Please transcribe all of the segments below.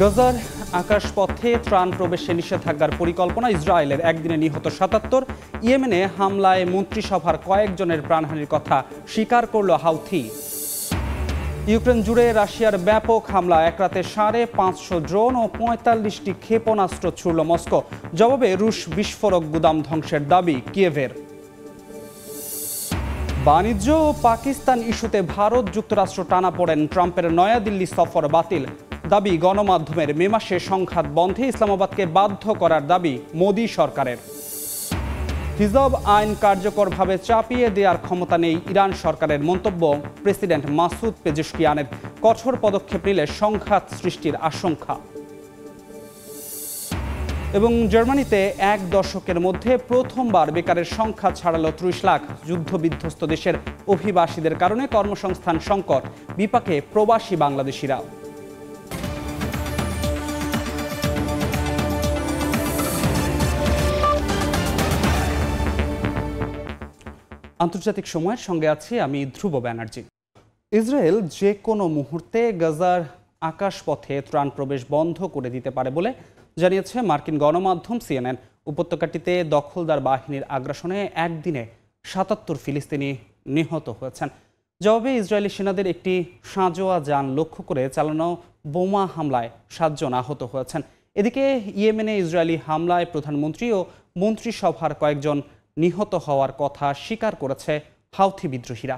গাজার আকাশপথে ত্রাণ প্রবেশে নিষেধাজ্ঞার পরিকল্পনা, ইসরায়েলের একদিনে নিহত ৭৭। ইয়েমেনে হামলায় মন্ত্রিসভার কয়েকজনের প্রাণহানির কথা স্বীকার করল হাউথি। ইউক্রেন জুড়ে রাশিয়ার ব্যাপক হামলা, এক রাতে ৫৫০ ড্রোন ও ৪৫টি ক্ষেপণাস্ত্র ছুড়ল মস্কো। জবাবে রুশ বিস্ফোরক গুদাম ধ্বংসের দাবি কিয়েভের। বাণিজ্য ও পাকিস্তান ইস্যুতে ভারত যুক্তরাষ্ট্র টানাপোড়েন, ট্রাম্পের নয়াদিল্লি সফর বাতিল। দাবি গণমাধ্যমের, মে মাসে সংঘাত বন্ধে ইসলামাবাদকে বাধ্য করার দাবি মোদী সরকারের। হিজাব আইন কার্যকরভাবে চাপিয়ে দেওয়ার ক্ষমতা নেই ইরান সরকারের, মন্তব্য প্রেসিডেন্ট মাসুদ পেজেশকিয়ানের। কঠোর পদক্ষেপ নিলে সংঘাত সৃষ্টির আশঙ্কা। এবং জার্মানিতে এক দশকের মধ্যে প্রথমবার বেকারের সংখ্যা ছাড়ালো ৩০ লাখ। যুদ্ধবিধ্বস্ত দেশের অভিবাসীদের কারণে কর্মসংস্থান সংকট, বিপাকে প্রবাসী বাংলাদেশিরা। আন্তর্জাতিক সময়ের সঙ্গে আছি আমি ধ্রুব ব্যানার্জি। ইসরায়েল যে কোনো মুহূর্তে গাজার আকাশপথে ত্রাণ প্রবেশ বন্ধ করে দিতে পারে বলে জানিয়েছে মার্কিন গণমাধ্যম সিএনএন। উপত্যকাটিতে দখলদার বাহিনীর আগ্রাসনে একদিনে ৭৭ ফিলিস্তিনি নিহত হয়েছেন। জবাবে ইসরায়েলি সেনাদের একটি সাঁজোয়া যান লক্ষ্য করে চালানো বোমা হামলায় ৭ জন আহত হয়েছেন। এদিকে ইয়েমেনে ইসরায়েলি হামলায় প্রধানমন্ত্রী ও মন্ত্রিসভার কয়েকজন নিহত হওয়ার কথা স্বীকার করেছে হাউথি বিদ্রোহীরা।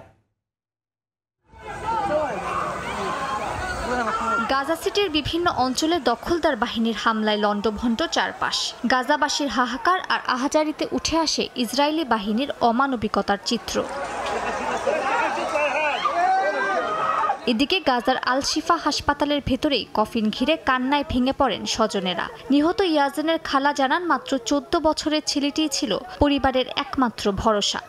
গাজা সিটির বিভিন্ন অঞ্চলে দখলদার বাহিনীর হামলায় লণ্ডভণ্ড চারপাশ। গাজাবাসীর হাহাকার আর আহাজারিতে উঠে আসে ইসরায়েলি বাহিনীর অমানবিকতার চিত্র। এদিকে গাজার আল শিফা হাসপাতালের ভেতরেই কফিন ঘিরে কান্নায় ভেঙে পড়েন স্বজনেরা। নিহত ইয়াজেনের খালা জানান, মাত্র ১৪ বছরের ছেলেটিই ছিল পরিবারের একমাত্র ভরসা।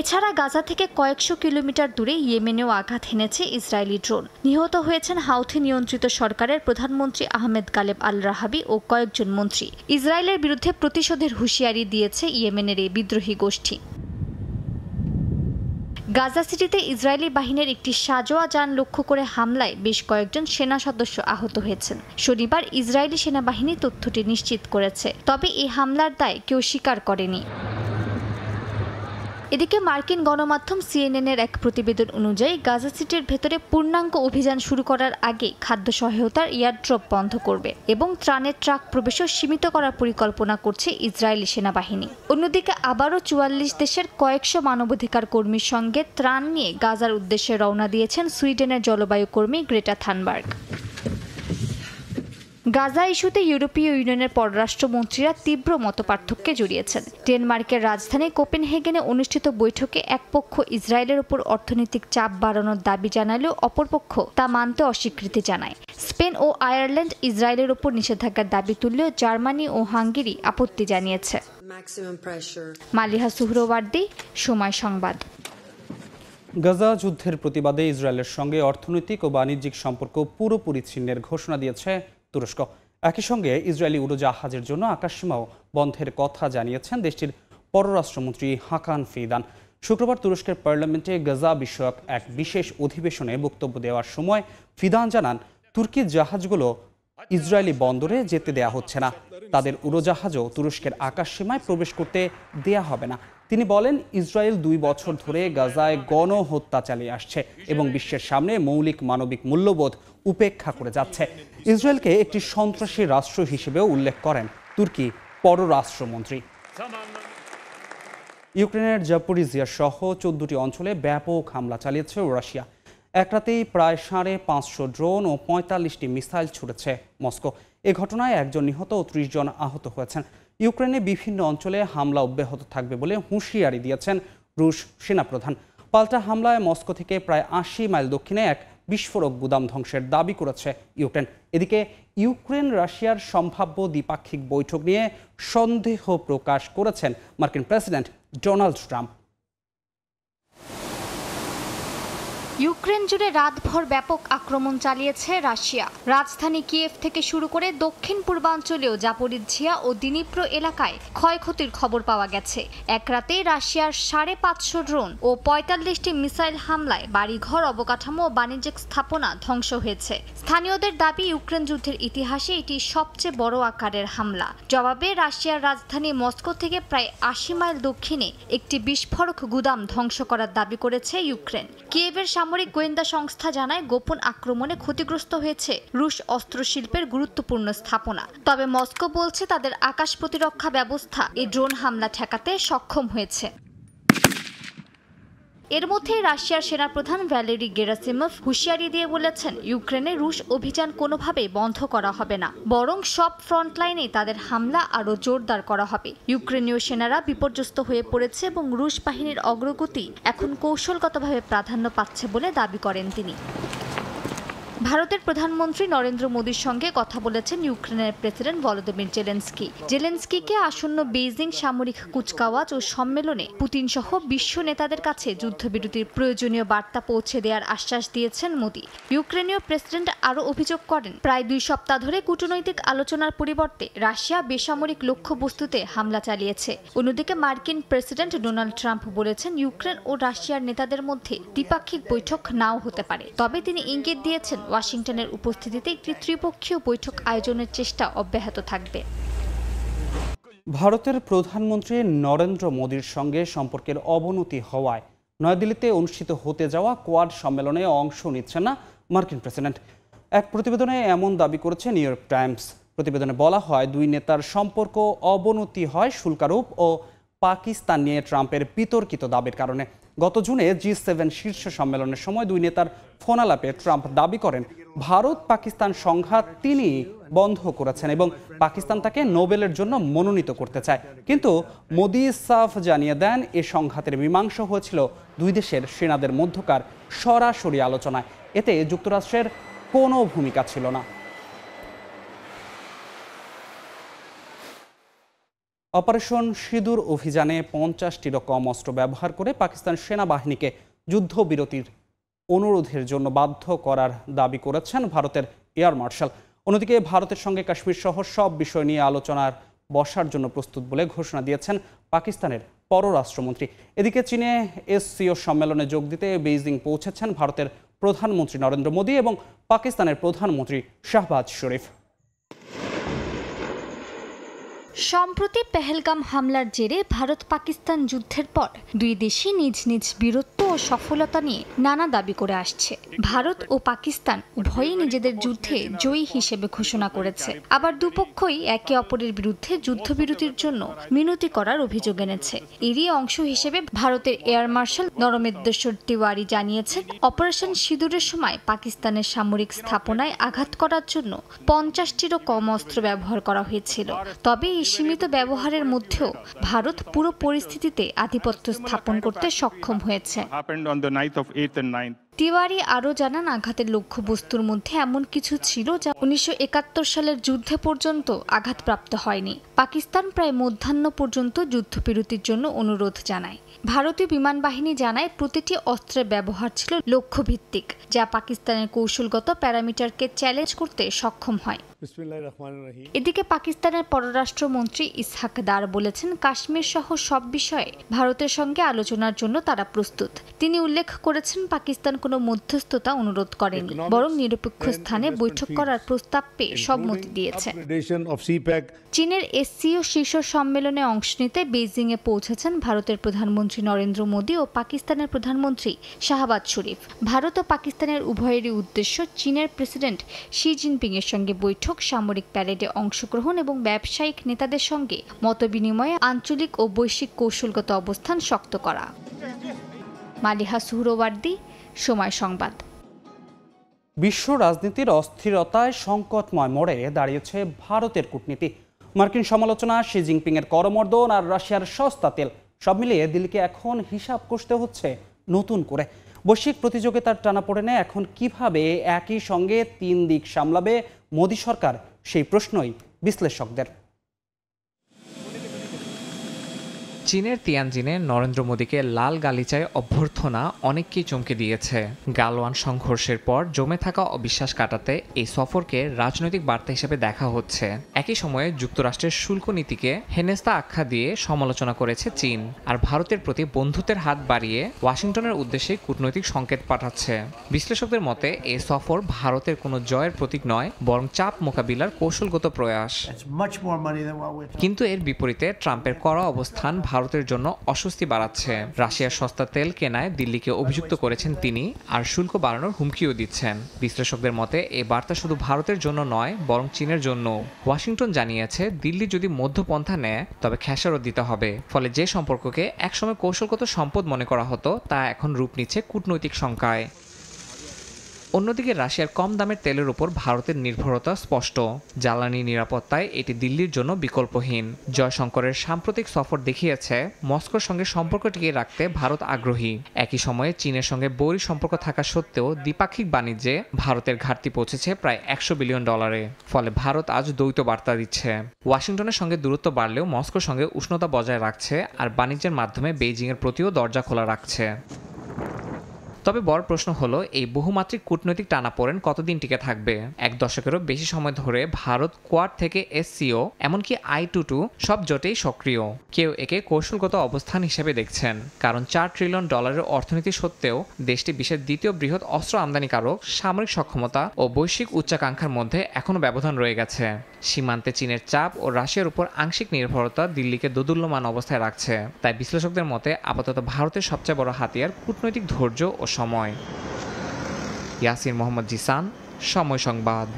এছাড়া গাজা থেকে কয়েকশো কিলোমিটার দূরে ইয়েমেনেও আঘাত হেনেছে ইসরায়েলি ড্রোন। নিহত হয়েছেন হাউথি নিয়ন্ত্রিত সরকারের প্রধানমন্ত্রী আহমেদ গালেব আল রাহাবি ও কয়েকজন মন্ত্রী। ইসরায়েলের বিরুদ্ধে প্রতিশোধের হুঁশিয়ারি দিয়েছে ইয়েমেনের এই বিদ্রোহী গোষ্ঠী। গাজা সিটিতে ইসরায়েলি বাহিনীর একটি সাঁজোয়া যান লক্ষ্য করে হামলায় বেশ কয়েকজন সেনা সদস্য আহত হয়েছেন। শনিবার ইসরায়েলি সেনাবাহিনী তথ্যটি নিশ্চিত করেছে, তবে এই হামলার দায় কেউ স্বীকার করেনি। এদিকে মার্কিন গণমাধ্যম সিএনএনের এক প্রতিবেদন অনুযায়ী গাজা সিটির ভেতরে পূর্ণাঙ্গ অভিযান শুরু করার আগে খাদ্য সহায়তার এয়ারড্রপ বন্ধ করবে এবং ত্রাণের ট্রাক প্রবেশও সীমিত করার পরিকল্পনা করছে ইসরায়েলি সেনাবাহিনী। অন্যদিকে আবারও ৪৪ দেশের কয়েকশো মানবাধিকার কর্মীর সঙ্গে ত্রাণ নিয়ে গাজার উদ্দেশ্যে রওনা দিয়েছেন সুইডেনের জলবায়ু কর্মী গ্রেটা থানবার্গ। গাজা ইস্যুতে ইউরোপীয় ইউনিয়নের পররাষ্ট্রমন্ত্রীরা তীব্র মতপার্থক্যে জড়িয়েছেন। ডেনমার্কের রাজধানী কোপেনহেগেনে অনুষ্ঠিত বৈঠকে এক পক্ষ ইসরায়েলের উপর অর্থনৈতিক চাপ বাড়ানোর দাবি জানালেও অপরপক্ষ তা মানতে অস্বীকৃতি জানায়। স্পেন ও আয়ারল্যান্ড ইসরায়েলের উপর নিষেধাজ্ঞার দাবি তুললেও জার্মানি ও হাঙ্গেরি আপত্তি জানিয়েছে। মালিহা সুহরওয়ার্দী, সময় সংবাদ। গাজা যুদ্ধের প্রতিবাদে ইসরায়েলের সঙ্গে অর্থনৈতিক ও বাণিজ্যিক সম্পর্ক পুরোপুরি ছিন্নের ঘোষণা দিয়েছে তুরস্ক। একই সঙ্গে ইসরায়েলি উড়োজাহাজের জন্য আকাশসীমাও বন্ধের কথা জানিয়েছেন দেশটির পররাষ্ট্রমন্ত্রী হাকান ফিদান। শুক্রবার তুরস্কের পার্লামেন্টে গাজা বিষয়ক এক বিশেষ অধিবেশনে বক্তব্য দেওয়ার সময় ফিদান জানান, তুর্কির জাহাজগুলো ইসরায়েলি বন্দরে যেতে দেয়া হচ্ছে না। তাদের উড়োজাহাজও তুরস্কের আকাশসীমায় প্রবেশ করতে দেয়া হবে না। তিনি বলেন, ইসরায়েল ২ বছর ধরে গাজায় গণহত্যা চালিয়ে আসছে এবং বিশ্বের সামনে মৌলিক মানবিক মূল্যবোধ উপেক্ষা করে যাচ্ছে। ইসরায়েলকে একটি সন্ত্রাসী রাষ্ট্র হিসেবেও উল্লেখ করেন তুর্কি পররাষ্ট্রমন্ত্রী। ইউক্রেনের জাপোরিজিয়া সহ ১৪টি অঞ্চলে ব্যাপক হামলা চালিয়েছে রাশিয়া। এক রাতেই প্রায় ৫৫০ ড্রোন ও ৪৫টি মিসাইল ছুড়েছে মস্কো। এ ঘটনায় একজন নিহত ও ৩০ জন আহত হয়েছেন। ইউক্রেনে বিভিন্ন অঞ্চলে হামলা অব্যাহত থাকবে বলে হুঁশিয়ারি দিয়েছেন রুশ সেনাপ্রধান। পাল্টা হামলায় মস্কো থেকে প্রায় ৮০ মাইল দক্ষিণে এক বিস্ফোরক গুদাম ধ্বংসের দাবি করেছে ইউক্রেন। এদিকে ইউক্রেন রাশিয়ার সম্ভাব্য দ্বিপাক্ষিক বৈঠক নিয়ে সন্দেহ প্রকাশ করেছেন মার্কিন প্রেসিডেন্ট ডোনাল্ড ট্রাম্প। ইউক্রেন জুড়ে রাতভর ব্যাপক আক্রমণ চালিয়েছে রাশিয়া। রাজধানী কিয়েভ থেকে শুরু করে দক্ষিণ পূর্বাঞ্চলীয় জাপোরিঝিয়া ও দিনিপ্র এলাকায় ক্ষয়ক্ষতির খবর পাওয়া গেছে। এক রাতে রাশিয়ার 550 ড্রোন ও 45টি মিসাইল হামলায় বাড়িঘর, অবকাঠামো ও বাণিজ্যিক স্থাপনা ধ্বংস হয়েছে। স্থানীয়দের দাবি, ইউক্রেন যুদ্ধের ইতিহাসে এটি সবচেয়ে বড় আকারের হামলা। জবাবে রাশিয়ার রাজধানী মস্কো থেকে প্রায় 80 মাইল দক্ষিণে একটি বিস্ফোরক গুদাম ধ্বংস করার দাবি করেছে ইউক্রেন। কিয়েভের সামরিক গোয়েন্দা সংস্থা জানায়, গোপন আক্রমণে ক্ষতিগ্রস্ত হয়েছে রুশ অস্ত্রশিল্পের গুরুত্বপূর্ণ স্থাপনা। তবে মস্কো বলছে তাদের আকাশ প্রতিরক্ষা ব্যবস্থা এই ড্রোন হামলা ঠেকাতে সক্ষম হয়েছে। এর মধ্যে রাশিয়ার সেনাপ্রধান ভ্যালেরি গেরাসিমভ হুঁশিয়ারি দিয়ে বলেছেন, ইউক্রেনে রুশ অভিযান কোনোভাবেই বন্ধ করা হবে না, বরং সব ফ্রন্টলাইনে তাদের হামলা আরও জোরদার করা হবে। ইউক্রেনীয় সেনারা বিপর্যস্ত হয়ে পড়েছে এবং রুশ বাহিনীর অগ্রগতি এখন কৌশলগতভাবে প্রাধান্য পাচ্ছে বলে দাবি করেন তিনি। ভারতের প্রধানমন্ত্রী নরেন্দ্র মোদীর সঙ্গে কথা বলেছেন ইউক্রেনের প্রেসিডেন্ট ভলোদিমির জেলেনস্কি। জেলেনস্কিকে আসন্ন বেইজিং সামরিক কুচকাওয়াজ ও সম্মেলনে পুতিন সহ বিশ্ব নেতাদের কাছে যুদ্ধবিরতির প্রয়োজনীয় বার্তা পৌঁছে দেওয়ার আশ্বাস দিয়েছেন মোদী। ইউক্রেনীয় প্রেসিডেন্ট আরও অভিযোগ করেন, প্রায় 2 সপ্তাহ ধরে কূটনৈতিক আলোচনার পরিবর্তে রাশিয়া বেসামরিক লক্ষ্যবস্তুতে হামলা চালিয়েছে। অন্যদিকে মার্কিন প্রেসিডেন্ট ডোনাল্ড ট্রাম্প বলেছেন, ইউক্রেন ও রাশিয়ার নেতাদের মধ্যে দ্বিপাক্ষিক বৈঠক নাও হতে পারে। তবে তিনি ইঙ্গিত দিয়েছেন, ওয়াশিংটনের উপস্থিতিতে একটি ত্রিপক্ষীয় বৈঠক আয়োজনের চেষ্টা অব্যাহত থাকবে। ভারতের প্রধানমন্ত্রী নরেন্দ্র মোদীর সঙ্গে সম্পর্কের অবনতি হওয়ায় নয়াদিল্লিতে অনুষ্ঠিত হতে যাওয়া কোয়াড সম্মেলনে অংশ নিচ্ছেন না মার্কিন প্রেসিডেন্ট। এক প্রতিবেদনে এমন দাবি করেছে নিউ ইয়র্ক টাইমস। প্রতিবেদনে বলা হয়, দুই নেতার সম্পর্ক অবনতি হয় শুল্কারোপ ও পাকিস্তান নিয়ে ট্রাম্পের বিতর্কিত দাবির কারণে। গত জুনে G7 শীর্ষ সম্মেলনের সময় দুই নেতার ফোনালাপে ট্রাম্প দাবি করেন, ভারত পাকিস্তান সংঘাত তিনি বন্ধ করেছেন এবং পাকিস্তান তাকে নোবেলের জন্য মনোনীত করতে চায়। কিন্তু মোদি সাফ জানিয়ে দেন, এ সংঘাতের মীমাংসা হয়েছিল দুই দেশের সেনাদের মধ্যকার সরাসরি আলোচনায়। এতে যুক্তরাষ্ট্রের কোনো ভূমিকা ছিল না। অপারেশন সিঁদুর অভিযানে 50টিরও কম অস্ত্র ব্যবহার করে পাকিস্তান সেনাবাহিনীকে যুদ্ধবিরতির অনুরোধের জন্য বাধ্য করার দাবি করেছেন ভারতের এয়ার মার্শাল। অন্যদিকে ভারতের সঙ্গে কাশ্মীর সহ সব বিষয় নিয়ে আলোচনার বসার জন্য প্রস্তুত বলে ঘোষণা দিয়েছেন পাকিস্তানের পররাষ্ট্রমন্ত্রী। এদিকে চীনে SCO সম্মেলনে যোগ দিতে বেইজিং পৌঁছেছেন ভারতের প্রধানমন্ত্রী নরেন্দ্র মোদী এবং পাকিস্তানের প্রধানমন্ত্রী শাহবাজ শরীফ। সম্প্রতি পেহেলগাম হামলার জেরে ভারত পাকিস্তান যুদ্ধের পর দুই দেশই নিজ নিজ বীরত্ব ও সফলতা নিয়ে নানা দাবি করে আসছে। ভারত ও পাকিস্তান উভয়ই নিজেদের যুদ্ধে জয়ী হিসেবে ঘোষণা করেছে, আবার দুপক্ষই একে অপরের বিরুদ্ধে যুদ্ধবিরতির জন্য মিনতি করার অভিযোগ এনেছে। এরই অংশ হিসেবে ভারতের এয়ার মার্শাল নরমেদ্দেশ্বর তিওয়ারি জানিয়েছেন, অপারেশন সিঁদুরের সময় পাকিস্তানের সামরিক স্থাপনায় আঘাত করার জন্য 50টিরও কম অস্ত্র ব্যবহার করা হয়েছিল। তবে এই সীমিত ব্যবহারের মধ্যেও ভারত পুরো পরিস্থিতিতে আধিপত্য স্থাপন করতে সক্ষম হয়েছে। তিওয়ারি আরও জানান, আঘাতের লক্ষ্যবস্তুর মধ্যে এমন কিছু ছিল যা 1971 সালের যুদ্ধে পর্যন্ত আঘাতপ্রাপ্ত হয়নি। পাকিস্তান প্রায় মধ্যাহ্ন পর্যন্ত যুদ্ধবিরতির জন্য অনুরোধ জানায়। ভারতীয় বিমান বাহিনী জানায়, প্রতিটি অস্ত্রের ব্যবহার ছিল লক্ষ্যভিত্তিক, যা পাকিস্তানের কৌশলগত প্যারামিটারকে চ্যালেঞ্জ করতে সক্ষম হয়। এদিকে পাকিস্তানের পররাষ্ট্রমন্ত্রী ইসহাক দার বলেছেন, কাশ্মীর সহ সব বিষয়ে ভারতের সঙ্গে আলোচনার জন্য তারা প্রস্তুত। তিনি উল্লেখ করেছেন, পাকিস্তান কোনো মধ্যস্থতা অনুরোধ করেনি, বরং নিরপেক্ষ স্থানে বৈঠক করার প্রস্তাব পেয়ে সম্মতি দিয়েছে। চীনের SCO শীর্ষ সম্মেলনে অংশ নিতে বেইজিংয়ে পৌঁছেছেন ভারতের প্রধানমন্ত্রী নরেন্দ্র মোদী ও পাকিস্তানের প্রধানমন্ত্রী শাহবাজ শরীফ। ভারত ও পাকিস্তানের উভয়েরই উদ্দেশ্য চীনের প্রেসিডেন্ট শি জিনপিং এর সঙ্গে বৈঠক, সামরিক প্যারেডে অংশগ্রহণ এবং ব্যবসায়িক নেতাদের সঙ্গে মতবিনিময়ে আঞ্চলিক ও বৈশ্বিক কৌশলগত অবস্থান শক্ত করা। মালিহা সুহরওয়ার্দী, সময় সংবাদ। বিশ্ব রাজনীতির অস্থিরতায় সংকটময় মোড়ে দাঁড়িয়েছে ভারতের কূটনীতি। মার্কিন সমালোচনা, শি জিনপিংয়ের করমর্দন আর রাশিয়ার সস্তা তেল, সব মিলিয়ে দিল্লিকে এখন হিসাব কষতে হচ্ছে নতুন করে। বৈশ্বিক প্রতিযোগিতার টানাপোড়েনে এখন কিভাবে একই সঙ্গে 3 দিক সামলাবে মোদী সরকার, সেই প্রশ্নই বিশ্লেষকদের। চীনের তিয়ানজিনে নরেন্দ্র মোদীকে লাল গালিচায় অভ্যর্থনা অনেককেই চমকে দিয়েছে। গালওয়ান সংঘর্ষের পর জমে থাকা অবিশ্বাস কাটাতে এই সফরকে রাজনৈতিক বার্তা হিসেবে দেখা হচ্ছে। একই সময়ে যুক্তরাষ্ট্রের শুল্ক নীতিকে হেনেস্তা আখ্যা দিয়ে সমালোচনা করেছে চীন, আর ভারতের প্রতি বন্ধুত্বের হাত বাড়িয়ে ওয়াশিংটনের উদ্দেশ্যে কূটনৈতিক সংকেত পাঠাচ্ছে। বিশ্লেষকদের মতে এই সফর ভারতের কোনো জয়ের প্রতীক নয়, বরং চাপ মোকাবিলার কৌশলগত প্রয়াস। কিন্তু এর বিপরীতে ট্রাম্পের কড়া অবস্থান ভারতের জন্য অস্বস্তি বাড়াচ্ছে। রাশিয়ার সস্তা তেল কেনায় দিল্লিকে অভিযুক্ত করেছেন তিনি, আর শুল্ক বাড়ানোর হুমকিও দিচ্ছেন। বিশ্লেষকদের মতে এই বার্তা শুধু ভারতের জন্য নয়, বরং চীনের জন্য। ওয়াশিংটন জানিয়েছে দিল্লি যদি মধ্যপন্থা নেয় তবে খেসারত দিতে হবে। ফলে যে সম্পর্ককে একসময় কৌশলগত সম্পদ মনে করা হতো তা এখন রূপ নিচ্ছে কূটনৈতিক শঙ্কায়। অন্যদিকে রাশিয়ার কম দামের তেলের উপর ভারতের নির্ভরতা স্পষ্ট। জ্বালানি নিরাপত্তায় এটি দিল্লির জন্য বিকল্পহীন। জয়শঙ্করের সাম্প্রতিক সফর দেখিয়েছে মস্কোর সঙ্গে সম্পর্ক টিকিয়ে রাখতে ভারত আগ্রহী। একই সময়ে চীনের সঙ্গে বৈরী সম্পর্ক থাকা সত্ত্বেও দ্বিপাক্ষিক বাণিজ্যে ভারতের ঘাটতি পৌঁছেছে প্রায় $100 বিলিয়ন। ফলে ভারত আজ দ্বৈত বার্তা দিচ্ছে। ওয়াশিংটনের সঙ্গে দূরত্ব বাড়লেও মস্কোর সঙ্গে উষ্ণতা বজায় রাখছে, আর বাণিজ্যের মাধ্যমে বেইজিংয়ের প্রতিও দরজা খোলা রাখছে। তবে বড় প্রশ্ন হলো এই বহুমাত্রিক কূটনৈতিক টানাপোড়েন কতদিন টিকে থাকবে। এক দশকেরও বেশি সময় ধরে ভারত কোয়াড থেকে SCO এমনকি I22 সব জোটেই সক্রিয়। কেউ একে কৌশলগত অবস্থান হিসেবে দেখছেন, কারণ $4 ট্রিলিয়ন অর্থনীতি সত্ত্বেও দেশটি বিশ্বের দ্বিতীয় বৃহৎ অস্ত্র আমদানিকারক। সামরিক সক্ষমতা ও বৈশ্বিক উচ্চাকাঙ্ক্ষার মধ্যে এখনও ব্যবধান রয়ে গেছে। সীমান্তে চীনের চাপ ও রাশিয়ার উপর আংশিক নির্ভরতা দিল্লিকে দোদুল্যমান অবস্থায় রাখছে। তাই বিশ্লেষকদের মতে আপাতত ভারতের সবচেয়ে বড় হাতিয়ার কূটনৈতিক ধৈর্য ও সময়। ইয়াসির মোহাম্মদ জিসান, সময় সংবাদ।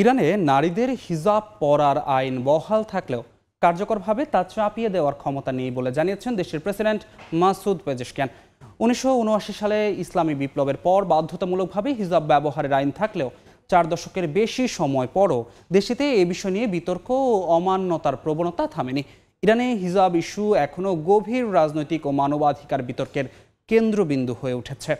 ইরানে নারীদের হিজাব পরার আইন বহাল থাকলেও কার্যকরভাবে তা চাপিয়ে দেওয়ার ক্ষমতা নেই বলে জানিয়েছেন দেশের প্রেসিডেন্ট মাসুদ পেজেশকিয়ান। 1979 সালে ইসলামী বিপ্লবের পর বাধ্যতামূলকভাবে হিজাব ব্যবহারের আইন থাকলেও 4 দশকের বেশি সময় পরও দেশটিতে এ বিষয় নিয়ে বিতর্ক ও অমান্যতার প্রবণতা থামেনি। ইরানে হিজাব ইস্যু এখনও গভীর রাজনৈতিক ও মানবাধিকার বিতর্কের কেন্দ্রবিন্দু হয়ে উঠেছে।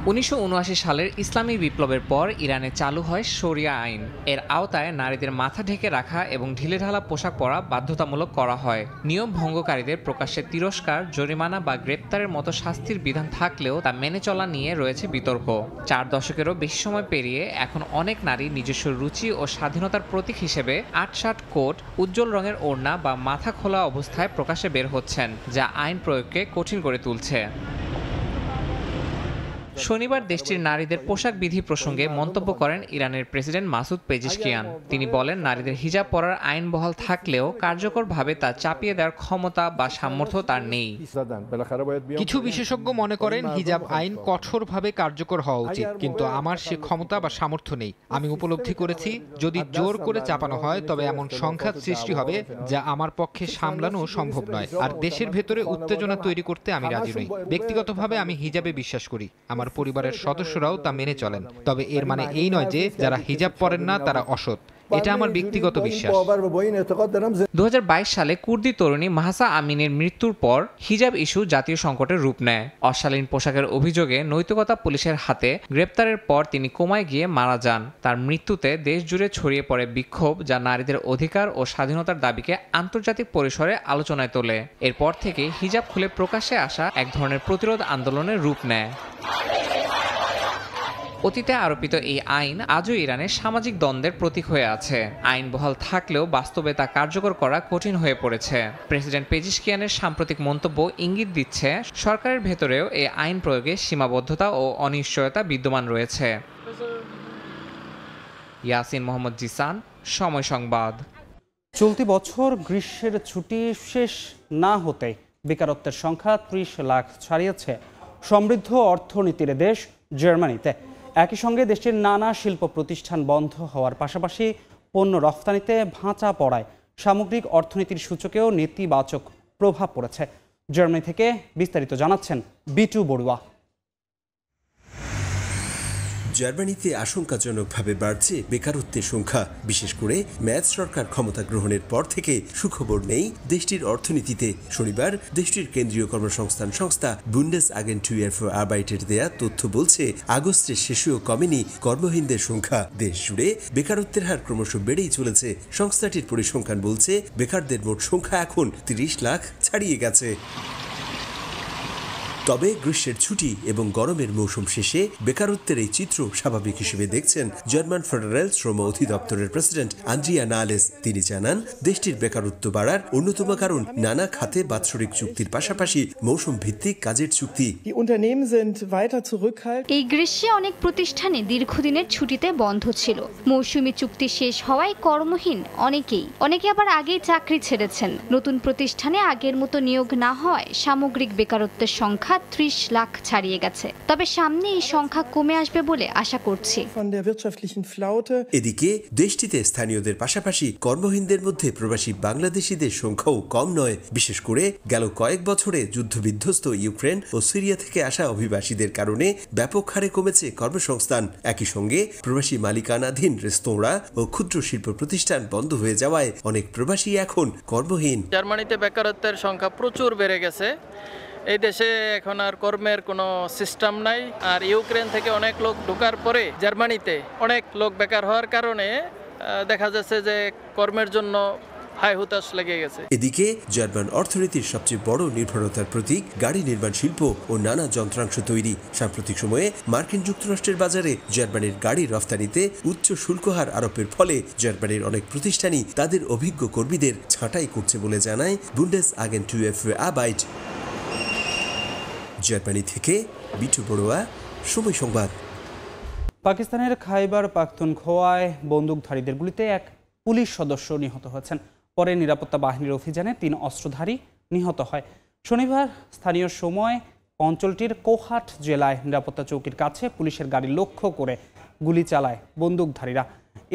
1979 সালের ইসলামী বিপ্লবের পর ইরানে চালু হয় শরিয়া আইন। এর আওতায় নারীদের মাথা ঢেকে রাখা এবং ঢিলেঢালা পোশাক পরা বাধ্যতামূলক করা হয়। নিয়ম ভঙ্গকারীদের প্রকাশ্যে তিরস্কার, জরিমানা বা গ্রেপ্তারের মতো শাস্তির বিধান থাকলেও তা মেনে চলা নিয়ে রয়েছে বিতর্ক। 4 দশকেরও বেশি সময় পেরিয়ে এখন অনেক নারী নিজস্ব রুচি ও স্বাধীনতার প্রতীক হিসেবে আট-শার্ট কোট, উজ্জ্বল রঙের ওড়না বা মাথা খোলা অবস্থায় প্রকাশ্যে বের হচ্ছেন, যা আইন প্রয়োগকে কঠিন করে তুলছে। শনিবার দেশটির নারীদের পোশাক বিধি প্রসঙ্গে মন্তব্য করেন ইরানের প্রেসিডেন্ট মাসুদ পেজেশকিয়ান। তিনি বলেন, নারীদের হিজাব পরার আইন বহাল থাকলেও কার্যকরভাবে তা চাপিয়ে দেওয়ার ক্ষমতা বা সামর্থ্য তার নেই। কিছু বিশেষজ্ঞ মনে করেন হিজাব আইন কঠোরভাবে কার্যকর হওয়া উচিত, কিন্তু আমার সে ক্ষমতা বা সামর্থ্য নেই। আমি উপলব্ধি করেছি যদি জোর করে চাপানো হয় তবে এমন সংঘাত সৃষ্টি হবে যা আমার পক্ষে সামলানো সম্ভব নয়। আর দেশের ভেতরে উত্তেজনা তৈরি করতে আমি রাজি নই। ব্যক্তিগতভাবে আমি হিজাবে বিশ্বাস করি, আমার পরিবারের সদস্যরাও তা মেনে চলেন। তবে এর মানে এই নয় যে যারা হিজাব পরেন না তারা অসৎ। এটা আমার ব্যক্তিগত বিশ্বাস। 2022 সালে কুর্দি তরুণী মাহসা আমিনের মৃত্যুর পর হিজাব ইস্যু জাতীয় সংকটের রূপ নেয়। অশালীন পোশাকের অভিযোগে নৈতিকতা পুলিশের হাতে গ্রেপ্তারের পর তিনি কোমায় গিয়ে মারা যান। তার মৃত্যুতে দেশ জুড়ে ছড়িয়ে পড়ে বিক্ষোভ, যা নারীদের অধিকার ও স্বাধীনতার দাবিকে আন্তর্জাতিক পরিসরে আলোচনায় তোলে। এরপর থেকে হিজাব খুলে প্রকাশ্যে আসা এক ধরনের প্রতিরোধ আন্দোলনের রূপ নেয়। অতীতে আরোপিত এই আইন আজও ইরানের সামাজিক দ্বন্দ্বের প্রতীক হয়ে আছে। আইন বহাল থাকলেও বাস্তবে তা কার্যকর করা কঠিন হয়ে পড়েছে। প্রেসিডেন্ট পেজেশকিয়ানের সাম্প্রতিক মন্তব্য ইঙ্গিত দিচ্ছে সরকারের ভেতরেও এই আইন প্রয়োগে সীমাবদ্ধতা ও অনিশ্চয়তা বিদ্যমান রয়েছে। ইয়াসিন মোহাম্মদ জিসান, সময় সংবাদ। চলতি বছর গ্রীষ্মের ছুটি শেষ না হতে বেকারত্বের সংখ্যা 30 লাখ ছাড়িয়েছে সমৃদ্ধ অর্থনীতির দেশ জার্মানিতে। একই সঙ্গে দেশটির নানা শিল্প প্রতিষ্ঠান বন্ধ হওয়ার পাশাপাশি পণ্য রফতানিতে ভাঁচা পড়ায় সামগ্রিক অর্থনীতির সূচকেও নেতিবাচক প্রভাব পড়েছে। জার্মানি থেকে বিস্তারিত জানাচ্ছেন বিটু বড়ুয়া। জার্মানিতে আশঙ্কাজনকভাবে বাড়ছে বেকারত্বের সংখ্যা। বিশেষ করে ম্যাচ সরকার ক্ষমতা গ্রহণের পর থেকে সুখবর নেই দেশটির অর্থনীতিতে। শনিবার দেশটির কেন্দ্রীয় কর্মসংস্থান সংস্থা বুন্ডেসআগেন্টুয়ার ফর আরবাইটের দেয়া তথ্য বলছে, আগস্টের শেষেও কমেনি কর্মহীনদের সংখ্যা। দেশ জুড়ে বেকারত্বের হার ক্রমশ বেড়েই চলেছে। সংস্থাটির পরিসংখ্যান বলছে, বেকারদের মোট সংখ্যা এখন 30 লাখ ছাড়িয়ে গেছে। তবে গ্রীষ্মের ছুটি এবং গরমের মৌসুম শেষে বেকারত্বের এই চিত্র স্বাভাবিক হিসেবে দেখছেন জার্মান ফেডারেল শ্রম অধিদপ্তরের প্রেসিডেন্ট আন্দ্রিয়া নালেস। তিনি জানান, দেশটির বেকারত্ব বাড়ার অন্যতম কারণ নানা খাতে বাৎসরিক চুক্তির পাশাপাশি মৌসুম ভিত্তিক কাজের চুক্তি। এই গ্রীষ্মে অনেক প্রতিষ্ঠানে দীর্ঘদিনের ছুটিতে বন্ধ ছিল। মৌসুমী চুক্তি শেষ হওয়ায় কর্মহীন অনেকে আবার আগেই চাকরি ছেড়েছেন। নতুন প্রতিষ্ঠানে আগের মতো নিয়োগ না হওয়ায় সামগ্রিক বেকারত্বের সংখ্যা 30 লাখ ছাড়িয়ে গেছে। তবে সামনে এই সংখ্যা কমে আসবে বলে আশা করছি। এদিকে দেশটিতে স্থানীয়দের পাশাপাশি কর্মহীনদের মধ্যে প্রবাসী বাংলাদেশিদের সংখ্যাও কম নয়। বিশেষ করে গেল কয়েক বছরে যুদ্ধবিধ্বস্ত ইউক্রেন ও সিরিয়া থেকে আসা অভিবাসীদের কারণে ব্যাপক হারে কমেছে কর্মসংস্থান। একই সঙ্গে প্রবাসী মালিকানাধীন রেস্তোরাঁ ও ক্ষুদ্র শিল্প প্রতিষ্ঠান বন্ধ হয়ে যাওয়ায় অনেক প্রবাসী এখন কর্মহীন। জার্মানিতে বেকারত্বের সংখ্যা প্রচুর বেড়ে গেছে। এই দেশে এখন আর কর্মের কোনো সিস্টেম নাই। আর ইউক্রেন থেকে অনেক লোক ঢোকার পরে জার্মানিতে অনেক লোক বেকার হওয়ার কারণে দেখা যাচ্ছে যে কর্মের জন্য হাই হুতাশ লেগে গেছে। এদিকে জার্মান অর্থনীতির সবচেয়ে বড় নির্ভরতার প্রতীক গাড়ি নির্মাণ শিল্প ও নানা যন্ত্রাংশ তৈরি। সাম্প্রতিক সময়ে মার্কিন যুক্তরাষ্ট্রের বাজারে জার্মানির গাড়ি রফতানিতে উচ্চ শুল্ক হার আরোপের ফলে জার্মানির অনেক প্রতিষ্ঠানই তাদের অভিজ্ঞ কর্মীদের ছাঁটাই করছে বলে জানায় বুন্ডেসআগেন্টুয়ার ফর আরবাইট। জার্মানি থেকে বিটু বড়ুয়া, সময় সংবাদ। পাকিস্তানের খাইবার পাখতুনখোয়ায় বন্দুকধারীদের গুলিতে এক পুলিশ সদস্য নিহত হয়েছেন। পরে নিরাপত্তা বাহিনীর অভিযানে 3 অস্ত্রধারী নিহত হয়। শনিবার স্থানীয় সময় অঞ্চলটির কোহাট জেলায় নিরাপত্তা চৌকির কাছে পুলিশের গাড়ি লক্ষ্য করে গুলি চালায় বন্দুকধারীরা।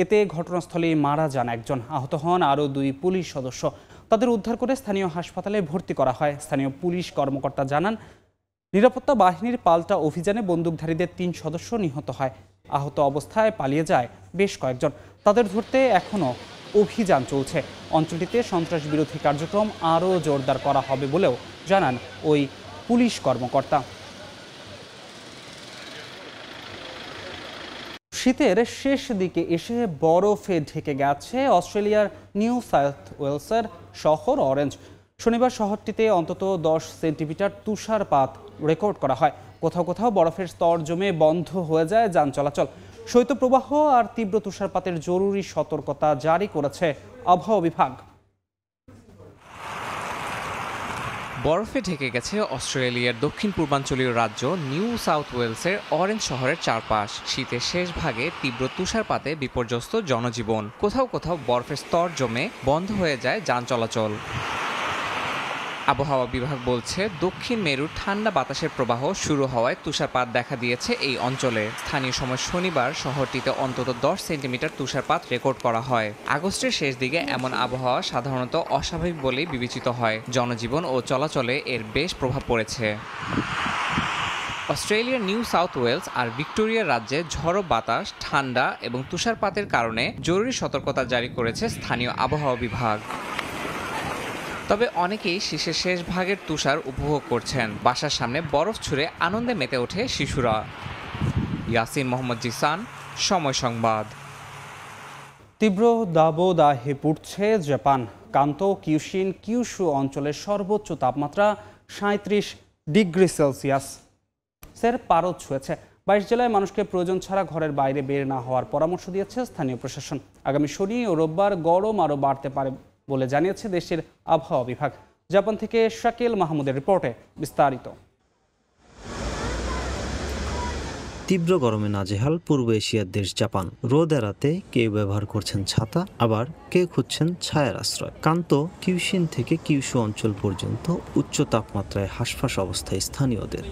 এতে ঘটনাস্থলেই মারা যান একজন, আহত হন আরও 2 পুলিশ সদস্য। তাদের উদ্ধার করে স্থানীয় হাসপাতালে ভর্তি করা হয়। স্থানীয় পুলিশ কর্মকর্তা জানান, নিরাপত্তা বাহিনীর পাল্টা অভিযানে বন্দুকধারীদের 3 সদস্য নিহত হয়। আহত অবস্থায় পালিয়ে যায় বেশ কয়েকজন। তাদের ধরতে এখনও অভিযান চলছে। অঞ্চলটিতে সন্ত্রাস বিরোধী কার্যক্রম আরও জোরদার করা হবে বলেও জানান ওই পুলিশ কর্মকর্তা। শীতের শেষ দিকে এসে বরফে ঢেকে গেছে অস্ট্রেলিয়ার নিউ সাউথ ওয়েলসের শহর অরেঞ্জ। শনিবার শহরটিতে অন্তত 10 সেন্টিমিটার তুষারপাত রেকর্ড করা হয়। কোথাও কোথাও বরফের স্তর জমে বন্ধ হয়ে যায় যান চলাচল। শৈত্যপ্রবাহ আর তীব্র তুষারপাতের জরুরি সতর্কতা জারি করেছে আবহাওয়া বিভাগ। বরফে ঢেকে গেছে অস্ট্রেলিয়ার দক্ষিণ পূর্বাঞ্চলীয় রাজ্য নিউ সাউথ ওয়েলসের অরেঞ্জ শহরের চারপাশ। শীতের শেষ ভাগে তীব্র তুষারপাতে বিপর্যস্ত জনজীবন। কোথাও কোথাও বরফের স্তর জমে বন্ধ হয়ে যায় যান চলাচল। আবহাওয়া বিভাগ বলছে, দক্ষিণ মেরুর ঠান্ডা বাতাসের প্রবাহ শুরু হওয়ায় তুষারপাত দেখা দিয়েছে এই অঞ্চলে। স্থানীয় সময় শনিবার শহরটিতে অন্তত 10 সেন্টিমিটার তুষারপাত রেকর্ড করা হয়। আগস্টের শেষ দিকে এমন আবহাওয়া সাধারণত অস্বাভাবিক বলেই বিবেচিত হয়। জনজীবন ও চলাচলে এর বেশ প্রভাব পড়েছে। অস্ট্রেলিয়ার নিউ সাউথ ওয়েলস আর ভিক্টোরিয়া রাজ্যে ঝড়ো বাতাস, ঠান্ডা এবং তুষারপাতের কারণে জরুরি সতর্কতা জারি করেছে স্থানীয় আবহাওয়া বিভাগ। তবে অনেকেই শীতের শেষ ভাগের তুষার উপভোগ করছেন। বাসার সামনে বরফ ছুঁড়ে আনন্দে মেতে ওঠে শিশুরা। ইয়াসিন মোহাম্মদ জিসান, সময় সংবাদ। তীব্র দাবদাহে পুড়ছে জাপান। কান্তো, কিউশিন, কিউশু অঞ্চলের সর্বোচ্চ তাপমাত্রা 37 ডিগ্রি সেলসিয়াসের পারদ ছুঁয়েছে। 22 জেলায় মানুষকে প্রয়োজন ছাড়া ঘরের বাইরে বের না হওয়ার পরামর্শ দিয়েছে স্থানীয় প্রশাসন। আগামী শনি ও রোববার গরম আরও বাড়তে পারে বলে জানিয়েছে দেশের আবহাওয়া বিভাগ। জাপান থেকে শাকিল মাহমুদের রিপোর্টে বিস্তারিত। তীব্র গরমে নাজেহাল পূর্ব এশিয়ার দেশ জাপান। রোদ এড়াতে কেউ ব্যবহার করছেন ছাতা, আবার কেউ খুঁজছেন ছায়ার আশ্রয়। কান্তো, কিউশিন থেকে কিউশু অঞ্চল পর্যন্ত উচ্চ তাপমাত্রায় হাঁসফাঁস অবস্থায় স্থানীয়দের।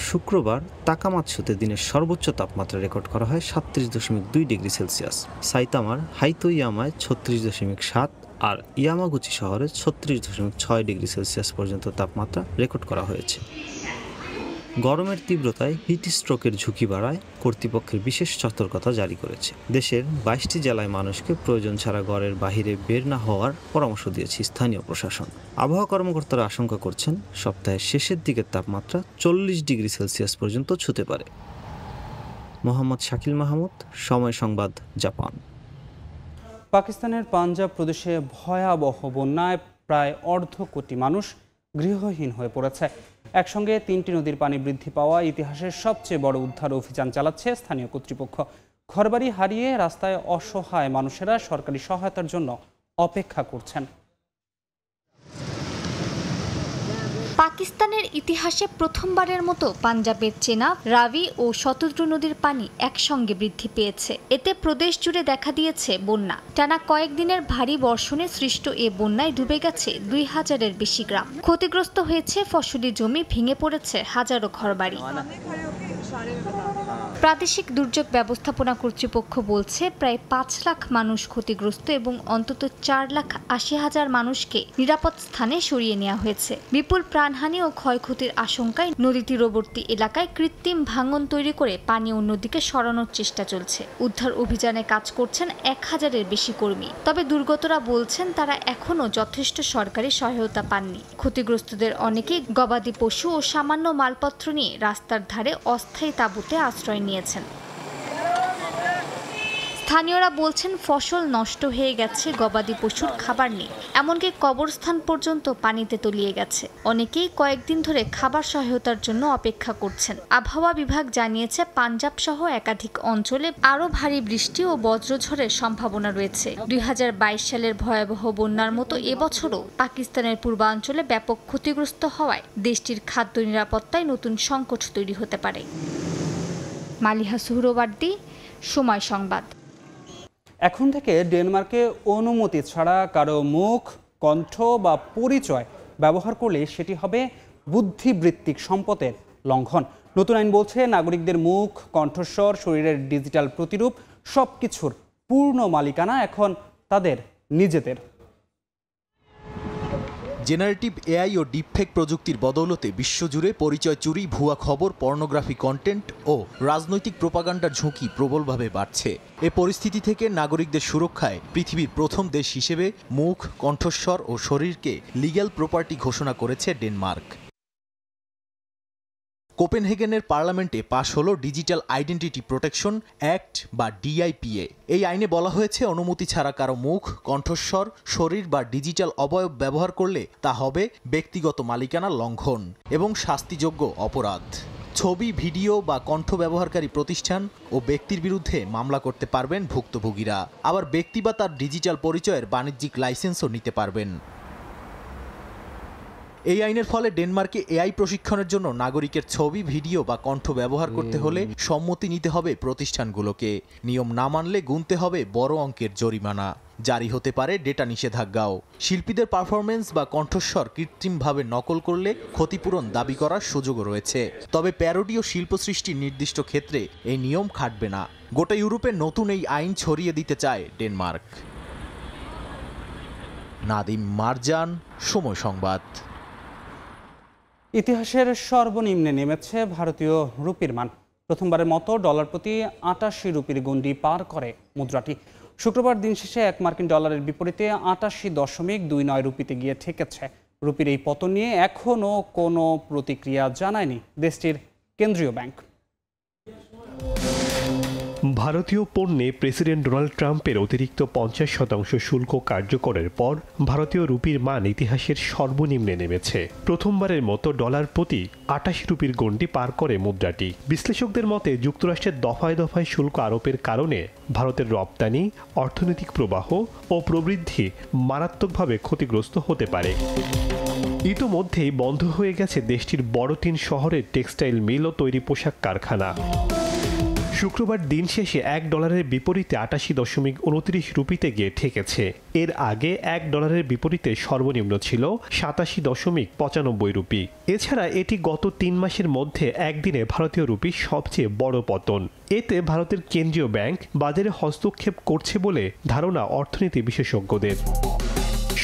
শুক্রবার তাকামাতসুতে দিনের সর্বোচ্চ তাপমাত্রা রেকর্ড করা হয় 37.2 ডিগ্রি সেলসিয়াস। সাইতামার হাইতোয়ামায় 36.7 আর ইয়ামাগুচি শহরে 36.6 ডিগ্রি সেলসিয়াস পর্যন্ত তাপমাত্রা রেকর্ড করা হয়েছে। গরমের তীব্রতায় হিট স্ট্রোকের ঝুঁকি বাড়ায় কর্তৃপক্ষের বিশেষ সতর্কতা জারি করেছে। দেশের 22টি জেলায় মানুষকে প্রয়োজন ছাড়া ঘরের বাইরে বের না হওয়ার পরামর্শ দিয়েছে স্থানীয় প্রশাসন। আবহাওয়া কর্মকর্তারা আশঙ্কা করছেন সপ্তাহের শেষের দিকের তাপমাত্রা 40 ডিগ্রি সেলসিয়াস পর্যন্ত ছুঁতে পারে। মোহাম্মদ শাকিল মাহমুদ, সময় সংবাদ, জাপান। পাকিস্তানের পাঞ্জাব প্রদেশে ভয়াবহ বন্যায় প্রায় অর্ধ কোটি মানুষ গৃহহীন হয়ে পড়েছে। একসঙ্গে 3টি নদীর পানি বৃদ্ধি পাওয়া ইতিহাসের সবচেয়ে বড় উদ্ধার অভিযান চালাচ্ছে স্থানীয় কর্তৃপক্ষ। ঘরবাড়ি হারিয়ে রাস্তায় অসহায় মানুষেরা সরকারি সহায়তার জন্য অপেক্ষা করছেন। পাকিস্তানের ইতিহাসে প্রথমবারের মতো পাঞ্জাবের চেনাব, রাবি ও শতদ্রু নদীর পানি একসঙ্গে বৃদ্ধি পেয়েছে। এতে প্রদেশ জুড়ে দেখা দিয়েছে বন্যা। টানা কয়েকদিনের ভারী বর্ষণে সৃষ্ট এ বন্যায় ডুবে গেছে 2000-এর বেশি গ্রাম। ক্ষতিগ্রস্ত হয়েছে ফসলি জমি, ভেঙে পড়েছে হাজারো ঘরবাড়ি। প্রাদেশিক দুর্যোগ ব্যবস্থাপনা কর্তৃপক্ষ বলছে প্রায় 5 লাখ মানুষ ক্ষতিগ্রস্ত এবং অন্তত 4,80,000 মানুষকে নিরাপদ স্থানে সরিয়ে নেওয়া হয়েছে। বিপুল প্রাণহানি ও ক্ষয়ক্ষতির আশঙ্কায় নদী তীরবর্তী এলাকায় কৃত্রিম ভাঙন তৈরি করে পানি অন্যদিকে সরানোর চেষ্টা চলছে। উদ্ধার অভিযানে কাজ করছেন 1000-এর বেশি কর্মী। তবে দুর্গতরা বলছেন তারা এখনও যথেষ্ট সরকারি সহায়তা পাননি। ক্ষতিগ্রস্তদের অনেকেই গবাদি পশু ও সামান্য মালপত্র নিয়ে রাস্তার ধারে অস্থায়ী তাঁবুতে আশ্রয় নিয়েছেন। স্থানীয়রা বলছেন ফসল নষ্ট হয়ে গেছে, গবাদি পশুর খাবার নেই, এমনকি কবরস্থান পর্যন্ত পানিতে তলিয়ে গেছে। অনেকেই কয়েকদিন ধরে খাবার সহায়তার জন্য অপেক্ষা করছেন। আবহাওয়া বিভাগ জানিয়েছে পাঞ্জাব সহ একাধিক অঞ্চলে আরও ভারী বৃষ্টি ও বজ্রঝড়ের সম্ভাবনা রয়েছে। 2022 সালের ভয়াবহ বন্যার মতো এবছরও পাকিস্তানের পূর্বাঞ্চলে ব্যাপক ক্ষতিগ্রস্ত হওয়ায় দেশটির খাদ্য নিরাপত্তায় নতুন সংকট তৈরি হতে পারে। মালিহা সুহরওয়ার্দী, সময় সংবাদ। এখন থেকে ডেনমার্কে অনুমতি ছাড়া কারো মুখ, কণ্ঠ বা পরিচয় ব্যবহার করলে সেটি হবে বুদ্ধিবৃত্তিক সম্পদের লঙ্ঘন। নতুন আইন বলছে নাগরিকদের মুখ, কণ্ঠস্বর, শরীরের ডিজিটাল প্রতিরূপ সবকিছুর পূর্ণ মালিকানা এখন তাদের নিজেদের। জেনারেটিভ এআই ও ডিপফেক প্রযুক্তির বদৌলতে বিশ্বজুড়ে পরিচয় চুরি, ভুয়া খবর, পর্নোগ্রাফি কন্টেন্ট ও রাজনৈতিক প্রোপাগান্ডার ঝুঁকি প্রবলভাবে বাড়ছে। এ পরিস্থিতি থেকে নাগরিকদের সুরক্ষায় পৃথিবীর প্রথম দেশ হিসেবে মুখ, কণ্ঠস্বর ও শরীরকে লিগ্যাল প্রপার্টি ঘোষণা করেছে ডেনমার্ক। কোপেনহেগেনের পার্লামেন্টে পাশ হলো ডিজিটাল আইডেন্টিটি প্রোটেকশন অ্যাক্ট বা ডিআইপিএ। এই আইনে বলা হয়েছে অনুমতি ছাড়া কারো মুখ, কণ্ঠস্বর, শরীর বা ডিজিটাল অবয়ব ব্যবহার করলে তা হবে ব্যক্তিগত মালিকানা লঙ্ঘন এবং শাস্তিযোগ্য অপরাধ। ছবি, ভিডিও বা কণ্ঠ ব্যবহারকারী প্রতিষ্ঠান ও ব্যক্তির বিরুদ্ধে মামলা করতে পারবেন ভুক্তভোগীরা। আবার ব্যক্তি বা তার ডিজিটাল পরিচয়ের বাণিজ্যিক লাইসেন্সও নিতে পারবেন। এই আইনের ফলে ডেনমার্কে এআই প্রশিক্ষণের জন্য নাগরিকের ছবি, ভিডিও বা কণ্ঠ ব্যবহার করতে হলে সম্মতি নিতে হবে প্রতিষ্ঠানগুলোকে। নিয়ম না মানলে গুনতে হবে বড় অঙ্কের জরিমানা। জারি হতে পারে ডেটা নিষেধাজ্ঞাও। শিল্পীদের পারফরমেন্স বা কণ্ঠস্বর কৃত্রিমভাবে নকল করলে ক্ষতিপূরণ দাবি করার সুযোগও রয়েছে। তবে প্যারোডি ও শিল্প সৃষ্টির নির্দিষ্ট ক্ষেত্রে এই নিয়ম খাটবে না। গোটা ইউরোপে নতুন এই আইন ছড়িয়ে দিতে চায় ডেনমার্ক। নাদিম মারজান, সময় সংবাদ। ইতিহাসের সর্বনিম্নে নেমেছে ভারতীয় রুপির মান। প্রথমবারের মতো ডলার প্রতি 88 রুপির গণ্ডি পার করে মুদ্রাটি। শুক্রবার দিন শেষে 1 মার্কিন ডলারের বিপরীতে 88.29 রুপিতে গিয়ে ঠেকেছে। রুপির এই পতন নিয়ে এখনও কোনো প্রতিক্রিয়া জানায়নি দেশটির কেন্দ্রীয় ব্যাংক। ভারতীয় পণ্যে প্রেসিডেন্ট ডোনাল্ড ট্রাম্পের অতিরিক্ত 50% শুল্ক কার্যকরের পর ভারতীয় রুপির মান ইতিহাসের সর্বনিম্নে নেমেছে। প্রথমবারের মতো ডলার প্রতি 88 রুপির গণ্ডি পার করে মুদ্রাটি। বিশ্লেষকদের মতে যুক্তরাষ্ট্রের দফায় দফায় শুল্ক আরোপের কারণে ভারতের রপ্তানি, অর্থনৈতিক প্রবাহ ও প্রবৃদ্ধি মারাত্মকভাবে ক্ষতিগ্রস্ত হতে পারে। ইতোমধ্যেই বন্ধ হয়ে গেছে দেশটির বড় 3 শহরের টেক্সটাইল মিল ও তৈরি পোশাক কারখানা। শুক্রবার দিন শেষে $1 বিপরীতে 88.29 রুপিতে গিয়ে ঠেকেছে। এর আগে $1 বিপরীতে সর্বনিম্ন ছিল 87.95 রুপি। এছাড়া এটি গত 3 মাসের মধ্যে একদিনে ভারতীয় রুপির সবচেয়ে বড় পতন। এতে ভারতের কেন্দ্রীয় ব্যাংক বাজারে হস্তক্ষেপ করছে বলে ধারণা অর্থনীতি বিশেষজ্ঞদের।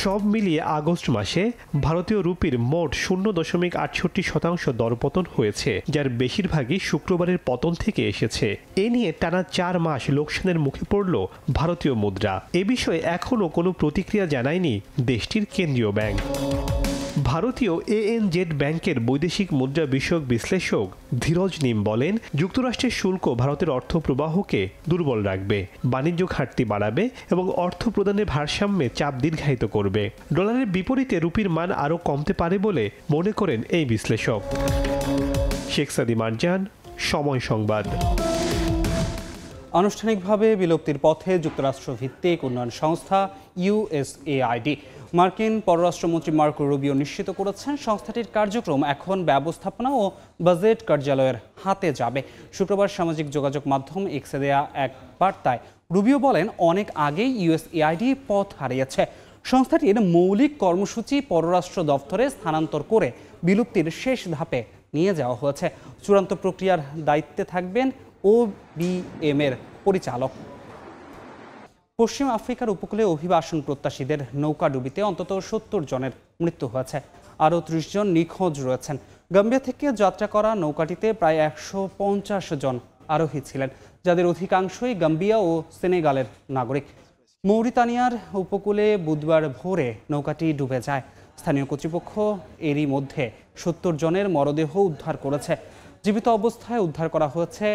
সব মিলিয়ে আগস্ট মাসে ভারতীয় রুপির মোট 0.68% দরপতন হয়েছে, যার বেশিরভাগই শুক্রবারের পতন থেকে এসেছে। এ নিয়ে টানা 4 মাস লোকসানের মুখে পড়ল ভারতীয় মুদ্রা। এ বিষয়ে এখনও কোনো প্রতিক্রিয়া জানায়নি দেশটির কেন্দ্রীয় ব্যাংক। ভারতীয় ANZ ব্যাংকের বৈদেশিক মুদ্রা বিষয়ক বিশ্লেষক ধীরজ নিম বলেন, যুক্তরাষ্ট্রের শুল্ক ভারতের অর্থ প্রবাহকে দুর্বল রাখবে, বাণিজ্য ঘাটতি বাড়াবে এবং অর্থ প্রদানের ভারসাম্যে চাপ দীর্ঘায়িত করবে। ডলারের বিপরীতে রুপির মান আরও কমতে পারে বলে মনে করেন এই বিশ্লেষক। শেখ সাদি মারজান, সময় সংবাদ। আনুষ্ঠানিকভাবে বিলুপ্তির পথে যুক্তরাষ্ট্র ভিত্তিক উন্নয়ন সংস্থা USAID। মার্কিন পররাষ্ট্রমন্ত্রী মার্কো রুবিও নিশ্চিত করেছেন, সংস্থাটির কার্যক্রম এখন ব্যবস্থাপনা ও বাজেট কার্যালয়ের হাতে যাবে। শুক্রবার সামাজিক যোগাযোগ মাধ্যম এক্সে দেয়া এক বার্তায় রুবিও বলেন, অনেক আগেই USAID পথ হারিয়েছে। সংস্থাটির মৌলিক কর্মসূচি পররাষ্ট্র দফতরে স্থানান্তর করে বিলুপ্তির শেষ ধাপে নিয়ে যাওয়া হয়েছে। চূড়ান্ত প্রক্রিয়ার দায়িত্বে থাকবেন OBM এর পরিচালক। পশ্চিম আফ্রিকার উপকূলে অভিবাসন প্রত্যাশীদের নৌকাডুবিতে অন্তত 70 জনের মৃত্যু হয়েছে, আরও 30 জন নিখোঁজ রয়েছেন। গাম্বিয়া থেকে যাত্রা করা নৌকাটিতে প্রায় 150 জন আরোহী ছিলেন, যাদের অধিকাংশই গাম্বিয়া ও সেনেগালের নাগরিক। মৌরিতানিয়ার উপকূলে বুধবার ভোরে নৌকাটি ডুবে যায়। স্থানীয় কর্তৃপক্ষ এরই মধ্যে 70 জনের মরদেহ উদ্ধার করেছে। জীবিত অবস্থায় উদ্ধার করা হয়েছে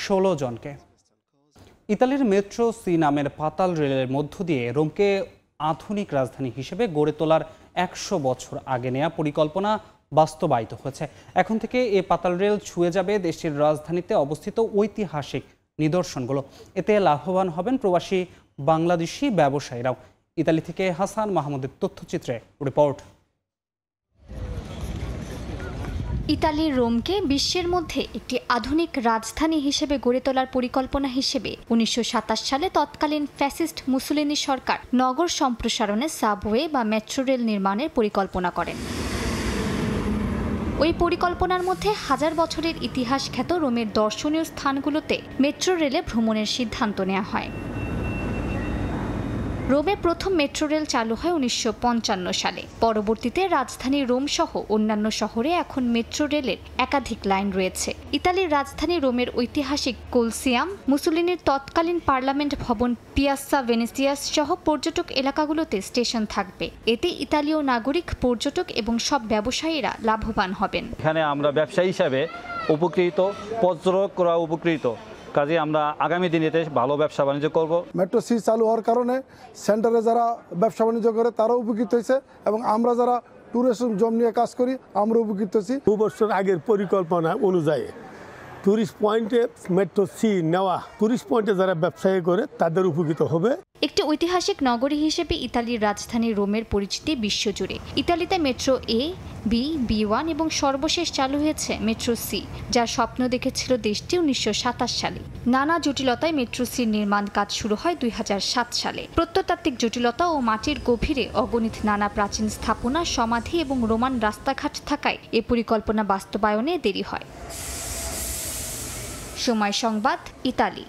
16 জনকে। ইতালির মেট্রো সি নামের পাতাল রেলের মধ্য দিয়ে রোমকে আধুনিক রাজধানী হিসেবে গড়ে তোলার 100 বছর আগে নেয়া পরিকল্পনা বাস্তবায়িত হয়েছে। এখন থেকে এ পাতাল রেল ছুঁয়ে যাবে দেশটির রাজধানীতে অবস্থিত ঐতিহাসিক নিদর্শনগুলো। এতে লাভবান হবেন প্রবাসী বাংলাদেশি ব্যবসায়ীরাও। ইতালি থেকে হাসান মাহমুদের তথ্যচিত্রে রিপোর্ট। ইতালির রোমকে বিশ্বের মধ্যে একটি আধুনিক রাজধানী হিসেবে গড়ে তোলার পরিকল্পনা হিসেবে 1927 সালে তৎকালীন ফ্যাসিস্ট মুসোলিনি সরকার নগর সম্প্রসারণে সাবওয়ে বা মেট্রো রেল নির্মাণের পরিকল্পনা করেন। ওই পরিকল্পনার মধ্যে 1000 বছরের ইতিহাস খ্যাত রোমের দর্শনীয় স্থানগুলোতে মেট্রো রেলে ভ্রমণের সিদ্ধান্ত নেওয়া হয়। রোমে প্রথম মেট্রো রেল চালু হয় 1955 সালে। পরবর্তীতে রাজধানী রোম সহ অন্যান্য শহরে এখন মেট্রো রেলের একাধিক লাইন রয়েছে। ইতালির রাজধানী রোমের ঐতিহাসিক কোলসিয়াম, মুসোলিনির তৎকালীন পার্লামেন্ট ভবন পিয়াসা ভেনেসিয়াস সহ পর্যটক এলাকাগুলোতে স্টেশন থাকবে। এতে ইতালীয় নাগরিক, পর্যটক এবং সব ব্যবসায়ীরা লাভবান হবেন। এখানে আমরা ব্যবসায়ী হিসাবে উপকৃত, পর্যটকরা উপকৃত। কাজে আমরা আগামী দিনে ভালো ব্যবসা বাণিজ্য করব। মেট্রো সি চালু হওয়ার কারণে সেন্টারে যারা ব্যবসা বাণিজ্য করে তারাও উপকৃত হয়েছে এবং আমরা যারা ট্যুরিজম জম নিয়ে কাজ করি আমরা উপকৃত হয়েছি। 2 বছর আগের পরিকল্পনা অনুযায়ী টুরিস্ট পয়েন্টে মেট্রো সি নেওয়া, টুরিস্ট পয়েন্টে যারা ব্যবসায়ী করে তাদের উপকৃত হবে। একটি ঐতিহাসিক নগরী হিসেবে ইতালির রাজধানী রোমের পরিচিতি বিশ্বজুড়ে। ইতালিতে মেট্রো A, B, B1 এবং সর্বশেষ চালু হয়েছে মেট্রো সি, যার স্বপ্ন দেখেছিল দেশটি 1927 সালে। নানা জটিলতায় মেট্রো সির নির্মাণ কাজ শুরু হয় 2007 সালে। প্রত্নতাত্ত্বিক জটিলতা ও মাটির গভীরে অগণিত নানা প্রাচীন স্থাপনা, সমাধি এবং রোমান রাস্তাঘাট থাকায় এ পরিকল্পনা বাস্তবায়নে দেরি হয়। সময় সংবাদ, ইতালি।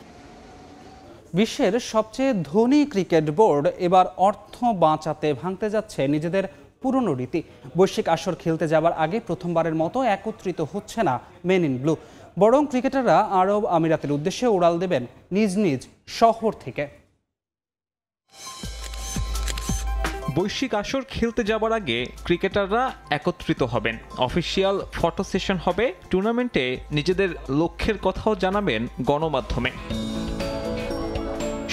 বিশ্বের সবচেয়ে ধনী ক্রিকেট বোর্ড এবার অর্থ বাঁচাতে ভাঙতে যাচ্ছে নিজেদের পুরনো রীতি। বৈশ্বিক আসর খেলতে যাবার আগে প্রথমবারের মতো একত্রিত হচ্ছে না মেন ইন ব্লু, বরং ক্রিকেটাররা আরব আমিরাতের উদ্দেশ্যে উড়াল দেবেন নিজ নিজ শহর থেকে। বৈশ্বিক আসর খেলতে যাবার আগে ক্রিকেটাররা একত্রিত হবেন। অফিসিয়াল ফটো সেশন হবে, টুর্নামেন্টে নিজেদের লক্ষ্যের কথাও জানাবেন গণমাধ্যমে।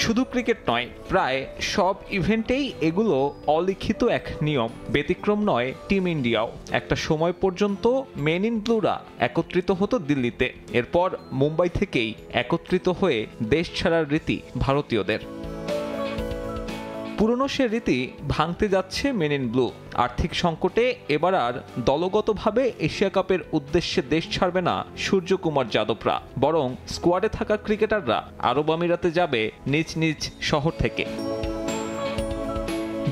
শুধু ক্রিকেট নয়, প্রায় সব ইভেন্টেই এগুলো অলিখিত এক নিয়ম। ব্যতিক্রম নয় টিম ইন্ডিয়াও। একটা সময় পর্যন্ত মেন ইন ব্লুরা একত্রিত হতো দিল্লিতে, এরপর মুম্বাই থেকেই একত্রিত হয়ে দেশ ছাড়ার রীতি ভারতীয়দের। পুরনো সে রীতি ভাঙতে যাচ্ছে মেন ইন ব্লু। আর্থিক সংকটে এবার আর দলগতভাবে এশিয়া কাপের উদ্দেশ্যে দেশ ছাড়বে না সূর্যকুমার যাদবরা, বরং স্কোয়াডে থাকা ক্রিকেটাররা আরব আমিরাতে যাবে নিজ নিজ শহর থেকে।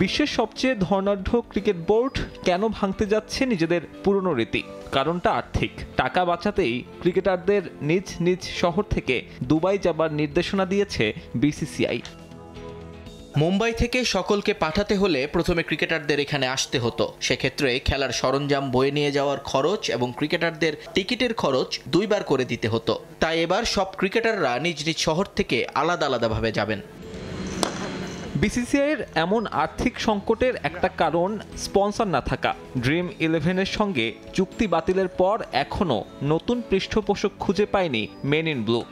বিশ্বের সবচেয়ে ধনাঢ্য ক্রিকেট বোর্ড কেন ভাঙতে যাচ্ছে নিজেদের পুরনো রীতি? কারণটা আর্থিক। টাকা বাঁচাতেই ক্রিকেটারদের নিজ নিজ শহর থেকে দুবাই যাবার নির্দেশনা দিয়েছে BCCI। মুম্বাই থেকে সকলকে পাঠাতে হলে প্রথমে ক্রিকেটারদের এখানে আসতে হতো। সেক্ষেত্রে খেলার সরঞ্জাম বয়ে নিয়ে যাওয়ার খরচ এবং ক্রিকেটারদের টিকিটের খরচ 2 বার করে দিতে হতো। তাই এবার সব ক্রিকেটাররা নিজ নিজ শহর থেকে আলাদা আলাদাভাবে যাবেন। বিসিসিআইয়ের এমন আর্থিক সংকটের একটা কারণ স্পন্সর না থাকা। ড্রিম 11-এর সঙ্গে চুক্তি বাতিলের পর এখনও নতুন পৃষ্ঠপোষক খুঁজে পায়নি মেন ইন ব্লু।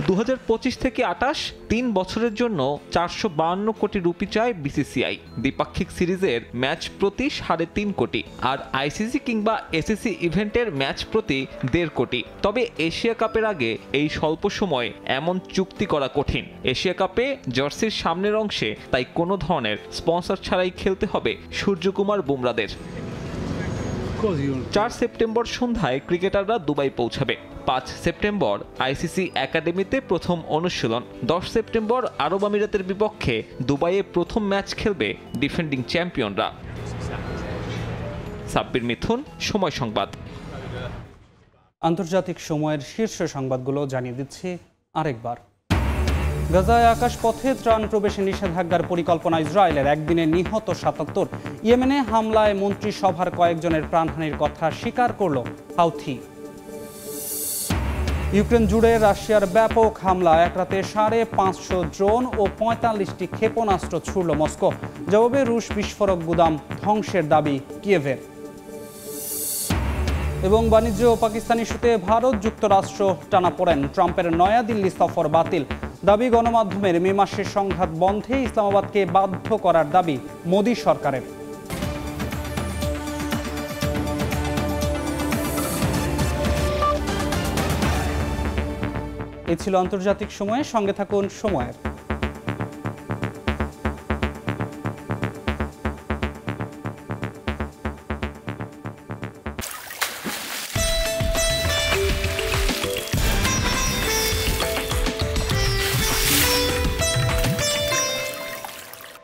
2025 থেকে 28 3 বছরের জন্য 452 কোটি রুপি চায় বিসিসিআই। দ্বিপাক্ষিক সিরিজের ম্যাচ প্রতি 3.5 কোটি, আর আইসিসি কিংবা এসিসি ইভেন্টের ম্যাচ প্রতি 1.5 কোটি। তবে এশিয়া কাপের আগে এই স্বল্প সময়ে এমন চুক্তি করা কঠিন। এশিয়া কাপে জার্সির সামনের অংশে তাই কোনো ধরনের স্পন্সর ছাড়াই খেলতে হবে সূর্যকুমার বুমরাদের। 4 সেপ্টেম্বর সন্ধ্যায় ক্রিকেটাররা দুবাই পৌঁছাবে। 5 সেপ্টেম্বর আইসিসি একাডেমিতে প্রথম অনুশীলন। 10 সেপ্টেম্বর আরব আমিরাতের বিপক্ষে দুবাইয়ে প্রথম ম্যাচ খেলবে ডিফেন্ডিং চ্যাম্পিয়নরা। সাব্বির মিথুন, সময় সংবাদ। আন্তর্জাতিক সময়ের শীর্ষ সংবাদগুলো জানিয়ে দিচ্ছি আরেকবার। গাজায় আকাশপথে ত্রাণ প্রবেশে নিষেধাজ্ঞার পরিকল্পনা ইসরায়েলের, একদিনে নিহত 77। ইয়েমেনে হামলায় মন্ত্রিসভার কয়েকজনের প্রাণহানির কথা স্বীকার করল হাউথি। ইউক্রেন জুড়ে রাশিয়ার ব্যাপক হামলা, এক রাতে 550 ড্রোন ও 45টি ক্ষেপণাস্ত্র ছুড়ল মস্কো। জবাবে রুশ বিস্ফোরক গুদাম ধ্বংসের দাবি কিয়েভের। এবং বাণিজ্য ও পাকিস্তান ইস্যুতে ভারত যুক্তরাষ্ট্র টানাপোড়েন, ট্রাম্পের নয়াদিল্লি সফর বাতিল। দাবি গণমাধ্যমের মে মাসের সংঘাত বন্ধে ইসলামাবাদকে বাধ্য করার দাবি মোদী সরকারের। এ ছিল আন্তর্জাতিক সময়ে। সঙ্গে থাকুন সময়ের।